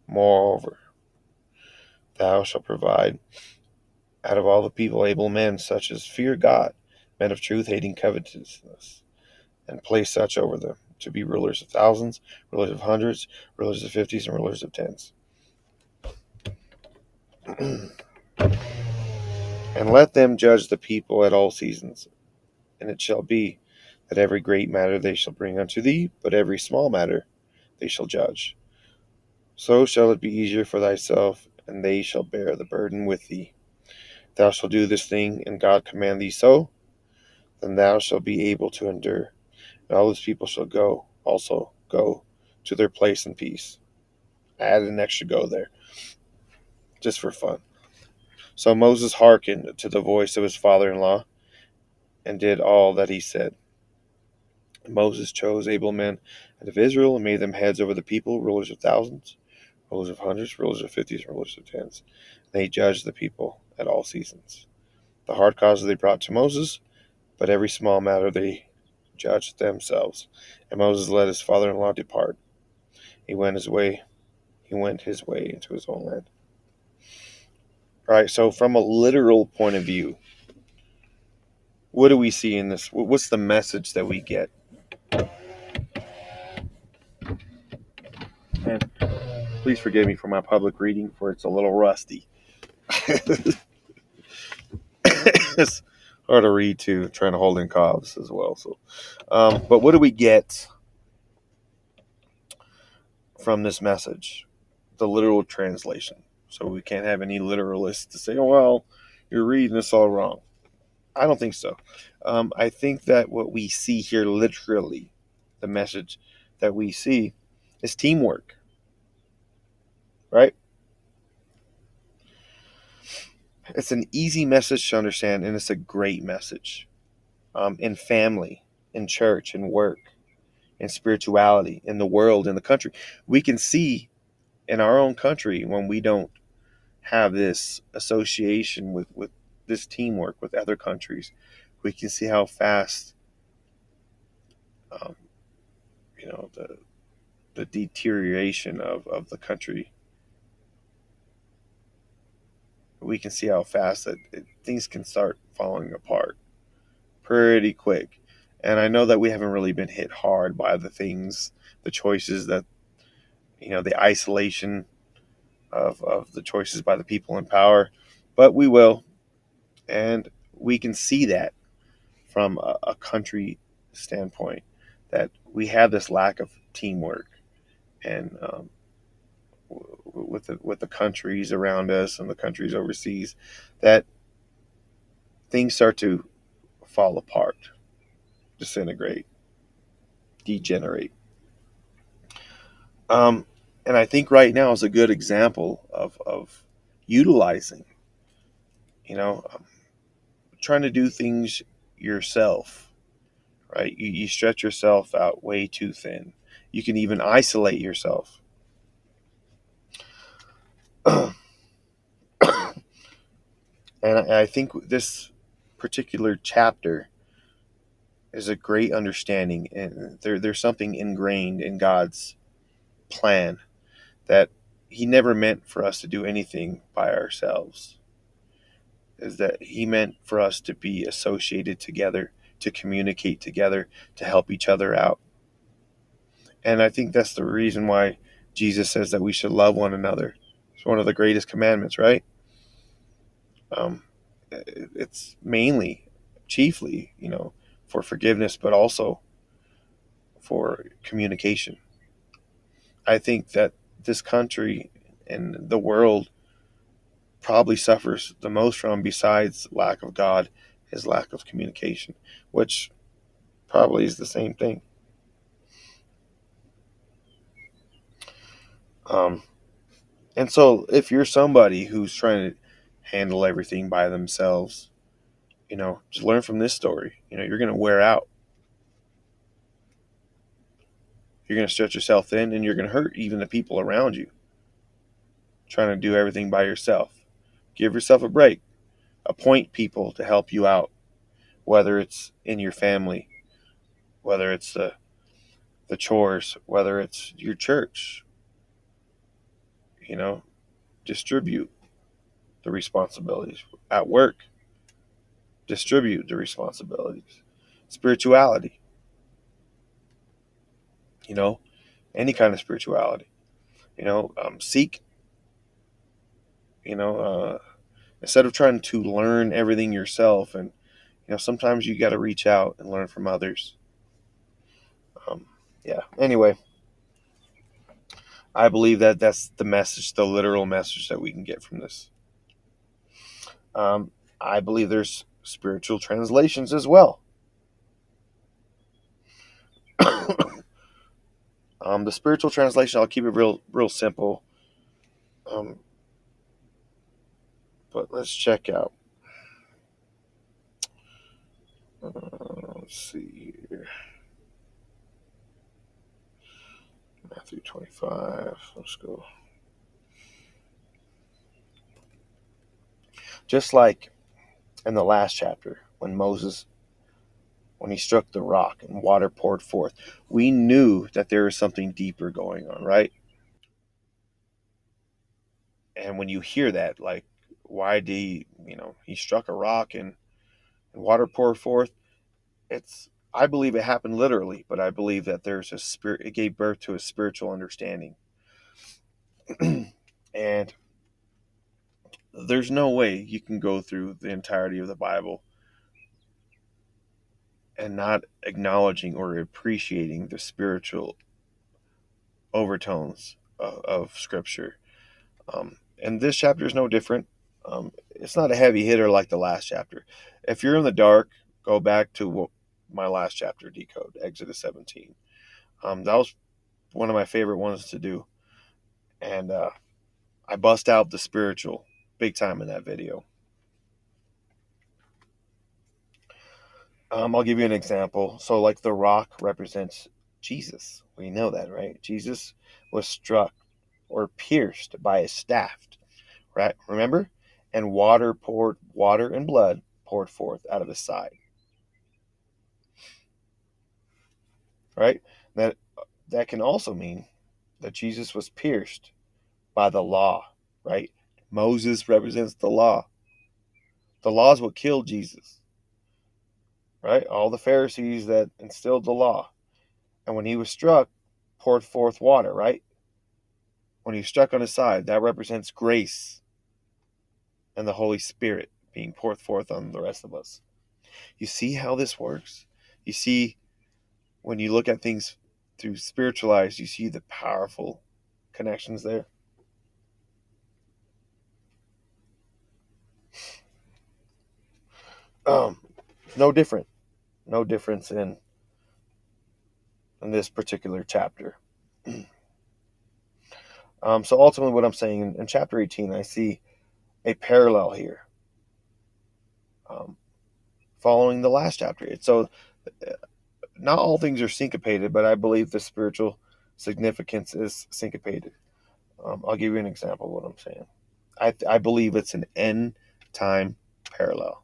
Moreover, thou shalt provide out of all the people able men, such as fear God, men of truth, hating covetousness, and place such over them, to be rulers of thousands, rulers of hundreds, rulers of fifties, and rulers of tens. And let them judge the people at all seasons. And it shall be that every great matter they shall bring unto thee, but every small matter they shall judge. So shall it be easier for thyself, and they shall bear the burden with thee. Thou shalt do this thing, and God command thee so, then thou shalt be able to endure. And all these people shall also go to their place in peace. I added an extra go there, just for fun. So Moses hearkened to the voice of his father-in-law and did all that he said. Moses chose able men out of Israel and made them heads over the people, rulers of thousands, rulers of hundreds, rulers of fifties, and rulers of tens. They judged the people at all seasons. The hard causes they brought to Moses, but every small matter they judged themselves. And Moses let his father-in-law depart. He went his way. He went his way into his own land. All right. So, from a literal point of view, what do we see in this? What's the message that we get? And please forgive me for my public reading, for it's a little rusty. It's hard to read too, trying to hold in coughs as well. So, but what do we get from this message? The literal translation. So we can't have any literalists to say, "Oh well, you're reading this all wrong." I don't think so. I think that what we see here, literally, the message that we see, is teamwork. Right? It's an easy message to understand, and it's a great message. In family, in church, in work, in spirituality, in the world, in the country. We can see in our own country when we don't have this association with this teamwork with other countries, we can see how fast, um, the deterioration of the country. We can see how fast things can start falling apart pretty quick. And I know that we haven't really been hit hard by the choices that, the isolation of the choices by the people in power, but we will. And we can see that from a country standpoint, that we have this lack of teamwork, and with the countries around us and the countries overseas, that things start to fall apart, disintegrate, degenerate. Um, and I think right now is a good example of utilizing, you know, um, trying to do things yourself, right? You stretch yourself out way too thin. You can even isolate yourself. And I think this particular chapter is a great understanding, and there's something ingrained in God's plan, that He never meant for us to do anything by ourselves. Is that He meant for us to be associated together, to communicate together, to help each other out. And I think that's the reason why Jesus says that we should love one another. It's one of the greatest commandments, right? Um, it's mainly, chiefly, for forgiveness, but also for communication. I think that this country and the world probably suffers the most from, besides lack of God, is lack of communication, which probably is the same thing. Um, and so, if you're somebody who's trying to handle everything by themselves, just learn from this story. You're going to wear out. You're going to stretch yourself thin, and you're going to hurt even the people around you trying to do everything by yourself. Give yourself a break. Appoint people to help you out, whether it's in your family, whether it's the chores, whether it's your church. You know, distribute the responsibilities. At work, distribute the responsibilities. Spirituality, you know, any kind of spirituality. Seek, you know, uh, instead of trying to learn everything yourself. And, sometimes you got to reach out and learn from others. Um, yeah. Anyway, I believe that that's the message, the literal message that we can get from this. I believe there's spiritual translations as well. The spiritual translation, I'll keep it real simple. Um, But let's check out. Let's see here. Matthew 25. Let's go. Just like in the last chapter, when he struck the rock and water poured forth, we knew that there was something deeper going on, right? And when you hear that, like, why did he struck a rock and water poured forth? I believe it happened literally, but I believe that there's a spirit, it gave birth to a spiritual understanding. And there's no way you can go through the entirety of the Bible and not acknowledging or appreciating the spiritual overtones of Scripture. And this chapter is no different. It's not a heavy hitter like the last chapter. If you're in the dark, go back to my last chapter, Decode, Exodus 17. That was one of my favorite ones to do. And I bust out the spiritual big time in that video. I'll give you an example. So, like, the rock represents Jesus. We know that, right? Jesus was struck or pierced by a staff, right? Remember? And water and blood poured forth out of his side. Right? That can also mean that Jesus was pierced by the law, right? Moses represents the law. The law is what killed Jesus, right? All the Pharisees that instilled the law. And when he was struck, poured forth water, right? When he was struck on his side, that represents grace and the Holy Spirit being poured forth on the rest of us. You see how this works? You see, when you look at things through spiritual eyes, you see the powerful connections there. No difference in this particular chapter. So ultimately, what I'm saying in chapter 18, I see a parallel here, following the last chapter. So not all things are syncopated, but I believe the spiritual significance is syncopated. I'll give you an example of what I'm saying. I believe it's an end time parallel.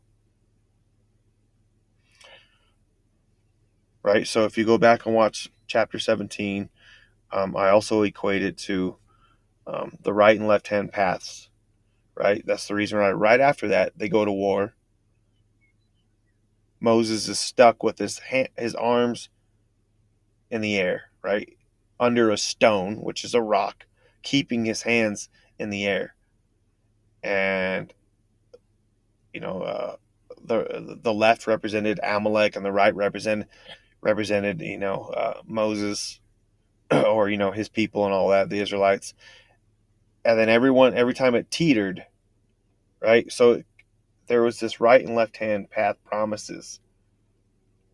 Right? So if you go back and watch chapter 17, I also equate it to the right and left hand paths. Right? That's the reason why right after that, they go to war. Moses is stuck with his arms in the air, right? Under a stone, which is a rock, keeping his hands in the air. And, the left represented Amalek and the right represented, Moses or, his people and all that, the Israelites. And then every time it teetered, right? So there was this right and left hand path promises,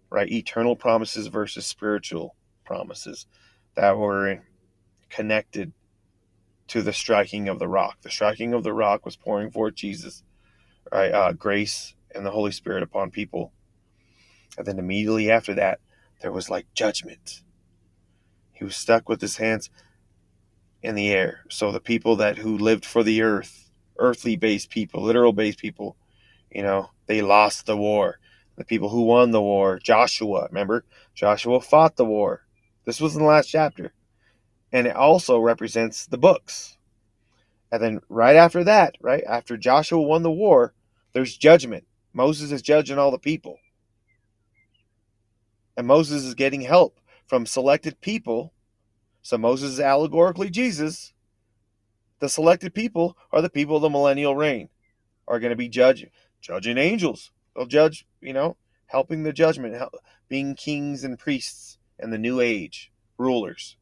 right? Eternal promises versus spiritual promises that were connected to the striking of the rock. The striking of the rock was pouring forth Jesus, right? Grace and the Holy Spirit upon people. And then immediately after that, there was like judgment. He was stuck with his hands in the air. So the people who lived for the earth, earthly based people, literal based people, they lost the war. The people who won the war, Joshua, remember? Joshua fought the war. This was in the last chapter. And it also represents the books. And then right after that, right after Joshua won the war, there's judgment. Moses is judging all the people. And Moses is getting help from selected people. So Moses is allegorically Jesus. The selected people are the people of the millennial reign, are going to be judging angels. They'll judge, helping the judgment, being kings and priests and the new age rulers.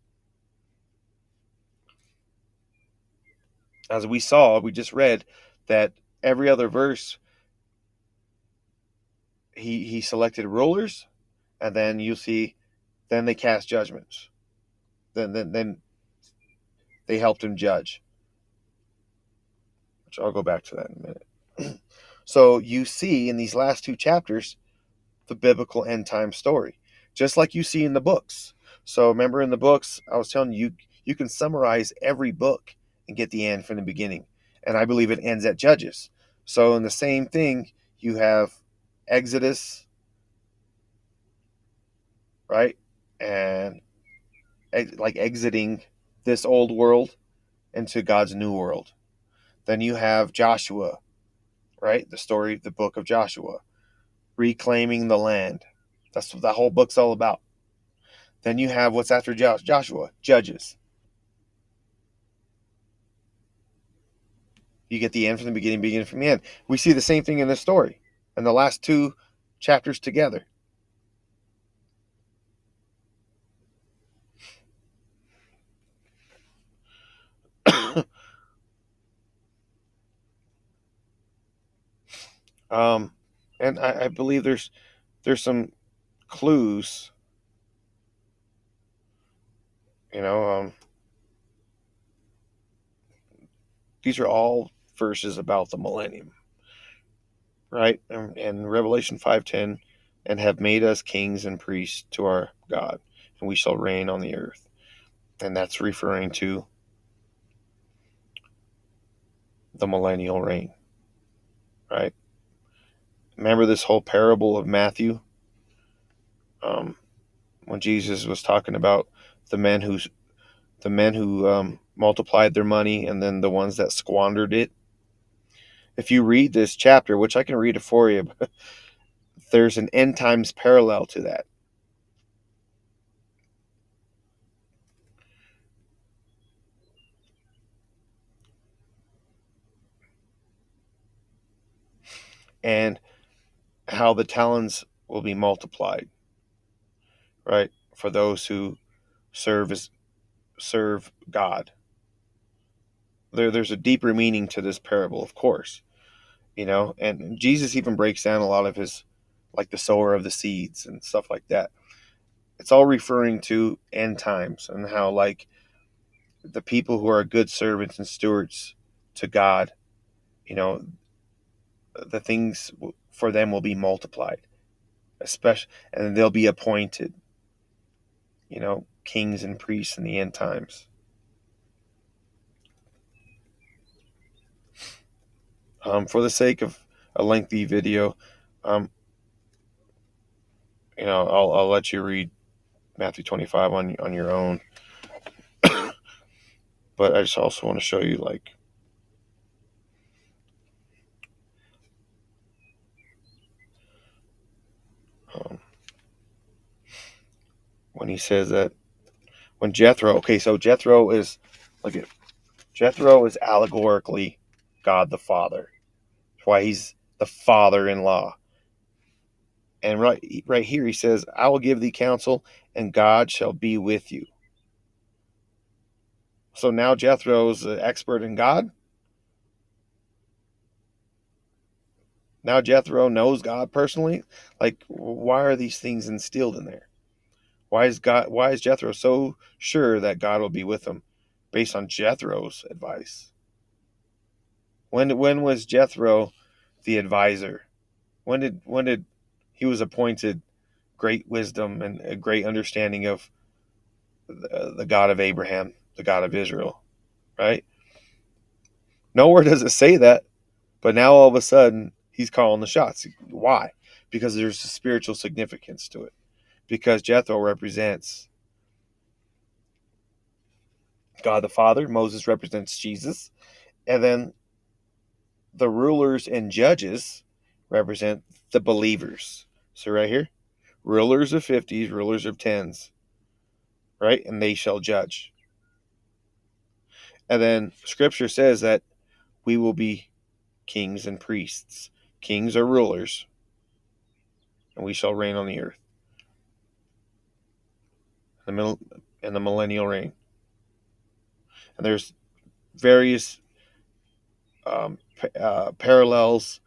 As we just read that every other verse, he selected rulers, and then you see, then they cast judgments. Then they helped him judge. Which I'll go back to that in a minute. So you see in these last two chapters the biblical end time story, just like you see in the books. So remember in the books, I was telling you, you can summarize every book and get the end from the beginning. And I believe it ends at Judges. So in the same thing, you have Exodus, right? And like exiting this old world into God's new world. Then you have Joshua, right? The story, the book of Joshua, reclaiming the land. That's what that whole book's all about. Then you have what's after Joshua, Judges. You get the end from the beginning, beginning from the end. We see the same thing in this story and the last two chapters together. um, and I believe there's some clues. You know, these are all verses about the millennium, right? And Revelation 5:10, and have made us kings and priests to our God, and we shall reign on the earth. And that's referring to the millennial reign, right? Remember this whole parable of Matthew, um, when Jesus was talking about the men who multiplied their money and then the ones that squandered it. If you read this chapter, which I can read it for you, there's an end times parallel to that. And how the talents will be multiplied, right? For those who serve God. There's a deeper meaning to this parable, of course, and Jesus even breaks down a lot of his, like the sower of the seeds and stuff like that. It's all referring to end times and how, like, the people who are good servants and stewards to God, you know, the things for them will be multiplied, especially, and they'll be appointed, kings and priests in the end times. For the sake of a lengthy video, um, I'll let you read Matthew 25 on your own, but I just also want to show you, like, um, when he says that when Jethro, okay, so Jethro is, look at Jethro is allegorically God the Father. That's why he's the father-in-law. And right here he says, I will give thee counsel, and God shall be with you. So now Jethro's an expert in God. Now Jethro knows God personally. Like, why are these things instilled in there? Why is Jethro so sure that God will be with him based on Jethro's advice? When was Jethro the advisor? When did he was appointed great wisdom and a great understanding of the God of Abraham, the God of Israel, right? Nowhere does it say that, but now all of a sudden he's calling the shots. Why? Because there's a spiritual significance to it. Because Jethro represents God the Father, Moses represents Jesus, and then the rulers and judges represent the believers. So right here, rulers of 50s, rulers of 10s, right? And they shall judge. And then scripture says that we will be kings and priests. Kings are rulers, and we shall reign on the earth. In the millennial reign. And there's various parallels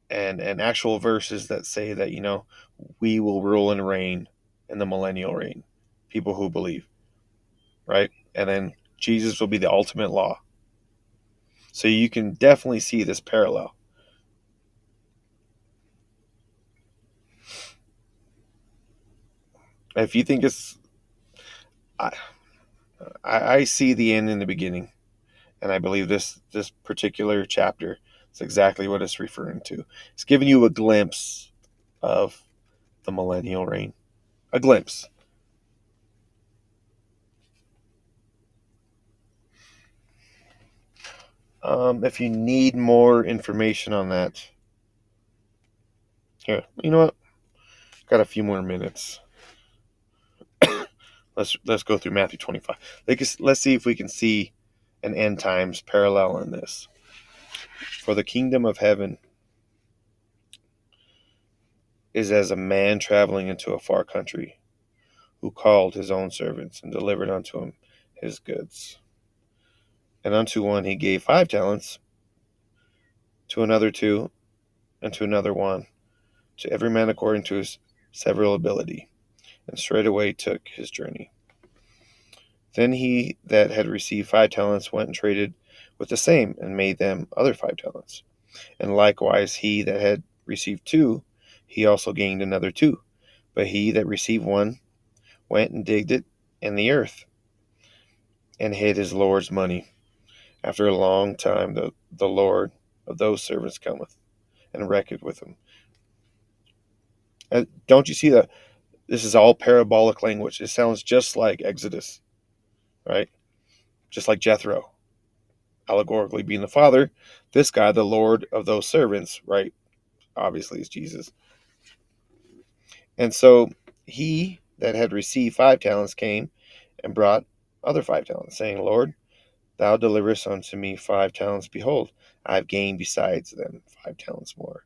and actual verses that say that, we will rule and reign in the millennial reign. People who believe, right? And then Jesus will be the ultimate law. So you can definitely see this parallel. If you think it's, I, I see the end in the beginning, and I believe this particular chapter is exactly what it's referring to. It's giving you a glimpse of the millennial reign, a glimpse. If you need more information on that, here, you know what? Got a few more minutes. Let's go through Matthew 25. Let's see if we can see an end times parallel in this. For the kingdom of heaven is as a man traveling into a far country, who called his own servants and delivered unto him his goods. And unto one he gave 5 talents, to another 2, and to another 1, to every man according to his several ability. And straightway took his journey. Then he that had received 5 talents went and traded with the same, and made them other 5 talents. And likewise he that had received 2, he also gained another 2. But he that received 1 went and digged it in the earth, and hid his Lord's money. After a long time the Lord of those servants cometh, and reckoneth with him. And don't you see that this is all parabolic language? It sounds just like Exodus, right? Just like Jethro, allegorically being the father. This guy, the Lord of those servants, right? Obviously is Jesus. And so he that had received 5 talents came and brought other 5 talents, saying, Lord, thou deliverest unto me 5 talents. Behold, I have gained besides them 5 talents more.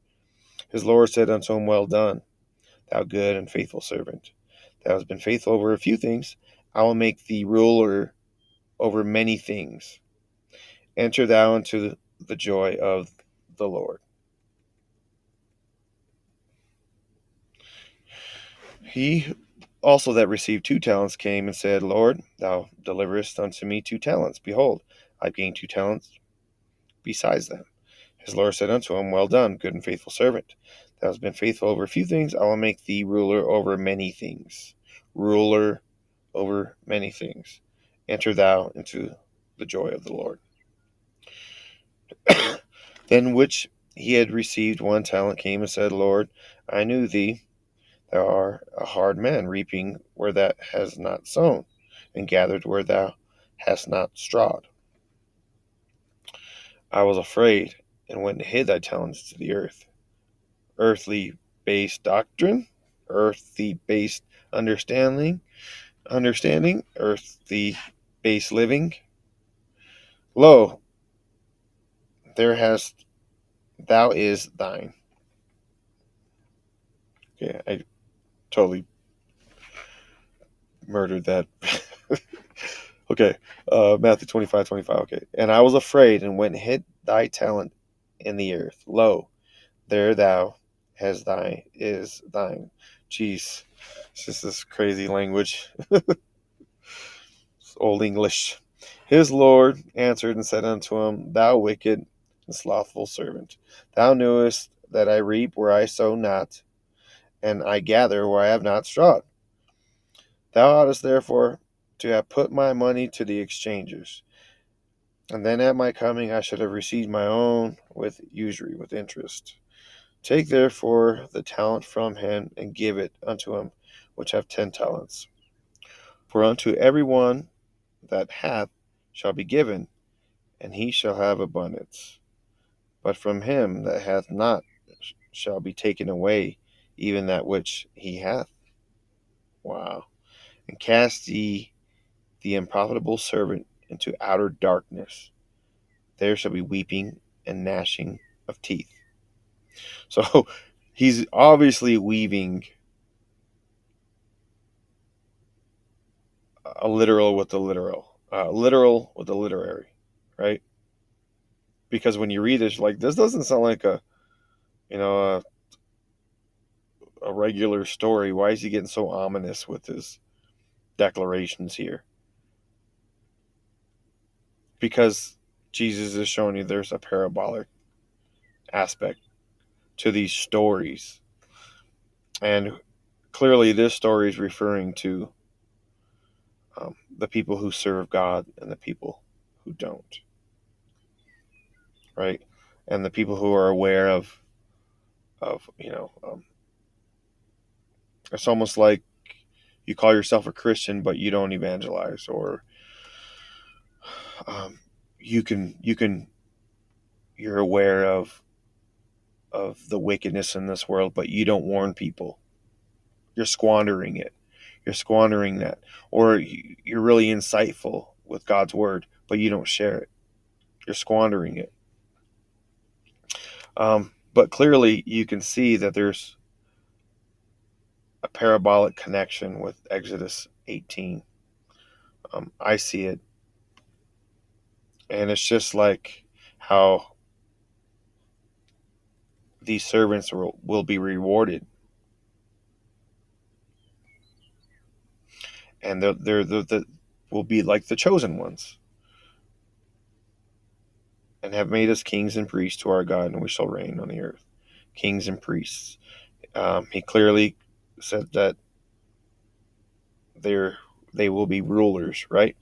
His Lord said unto him, Well done, thou good and faithful servant. Thou hast been faithful over a few things. I will make thee ruler over many things. Enter thou into the joy of the Lord. He also that received 2 talents came and said, Lord, thou deliverest unto me 2 talents. Behold, I have gained 2 talents besides them. His Lord said unto him, Well done, good and faithful servant. Thou hast been faithful over a few things. I will make thee ruler over many things. Ruler over many things. Enter thou into the joy of the Lord. Then which he had received 1 talent came and said, Lord, I knew thee, thou art a hard man, reaping where thou hast not sown, and gathered where thou hast not strawed. I was afraid, and went and hid thy talents to the earth. Earthly based doctrine, earthly based understanding, earthly based living. Lo, there hast thou is thine. Okay, I totally murdered that. Okay, Matthew 25:25. Okay, and I was afraid and went and hid thy talent in the earth. Lo, there thou has thy is thine. Jeez, it's just this crazy language. It's old English. His Lord answered and said unto him, Thou wicked and slothful servant, thou knewest that I reap where I sow not, and I gather where I have not strawed. Thou oughtest therefore to have put my money to the exchangers, and then at my coming I should have received my own with usury, with interest. Take therefore the talent from him, and give it unto him which have 10 talents. For unto every one that hath shall be given, and he shall have abundance. But from him that hath not shall be taken away even that which he hath. Wow. And cast ye the unprofitable servant into outer darkness. There shall be weeping and gnashing of teeth. So he's obviously weaving a literal with the literal with the literary, right? Because when you read it, like, this doesn't sound like you know a regular story. Why is he getting so ominous with his declarations here? Because Jesus is showing you there's a parabolic aspect to these stories, and clearly this story is referring to the people who serve God and the people who don't, right? And the people who are aware of it's almost like you call yourself a Christian, but you don't evangelize, or um, you're aware of the wickedness in this world, but you don't warn people. You're squandering it. You're squandering that, or you're really insightful with God's word, but you don't share it. You're squandering it. But clearly, you can see that there's a parabolic connection with Exodus 18. I see it, and it's just like how these servants will be rewarded, and they're will be like the chosen ones, and have made us kings and priests to our God, and we shall reign on the earth. Kings and priests. He clearly said that they're they will be rulers, right?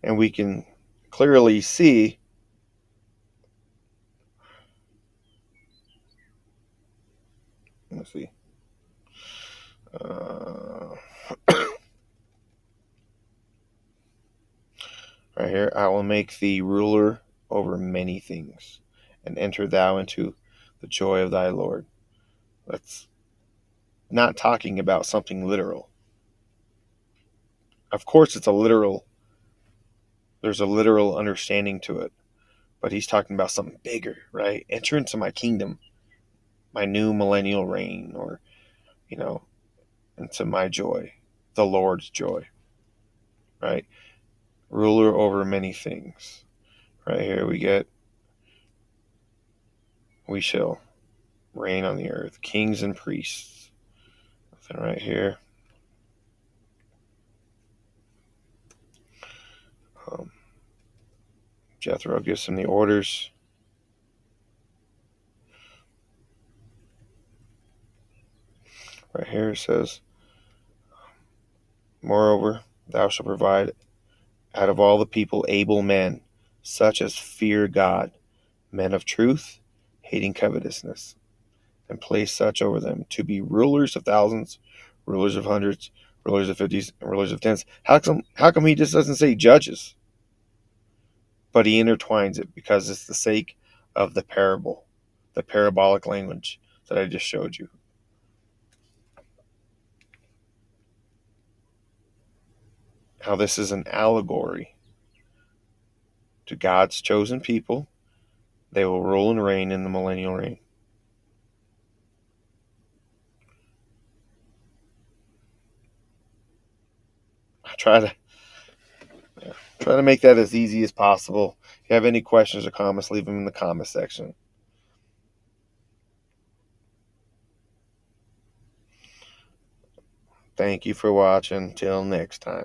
And we can clearly see. Let's see. Uh, right here, I will make thee ruler over many things, and enter thou into the joy of thy Lord. That's not talking about something literal. Of course, it's a literal. There's a literal understanding to it, but he's talking about something bigger, right? Enter into my kingdom, my new millennial reign, or you know, into my joy, the Lord's joy, right? Ruler over many things. Right here we shall reign on the earth, kings and priests. And right here, um, Jethro gives him the orders. Right here it says, moreover, thou shalt provide out of all the people able men, such as fear God, men of truth, hating covetousness, and place such over them to be rulers of thousands, rulers of hundreds, rulers of fifties, and rulers of tens. How come he just doesn't say judges? But he intertwines it because it's the sake of the parable, the parabolic language that I just showed you. How this is an allegory to God's chosen people. They will rule and reign in the millennial reign. I try to make that as easy as possible. If you have any questions or comments, leave them in the comment section. Thank you for watching. Till next time.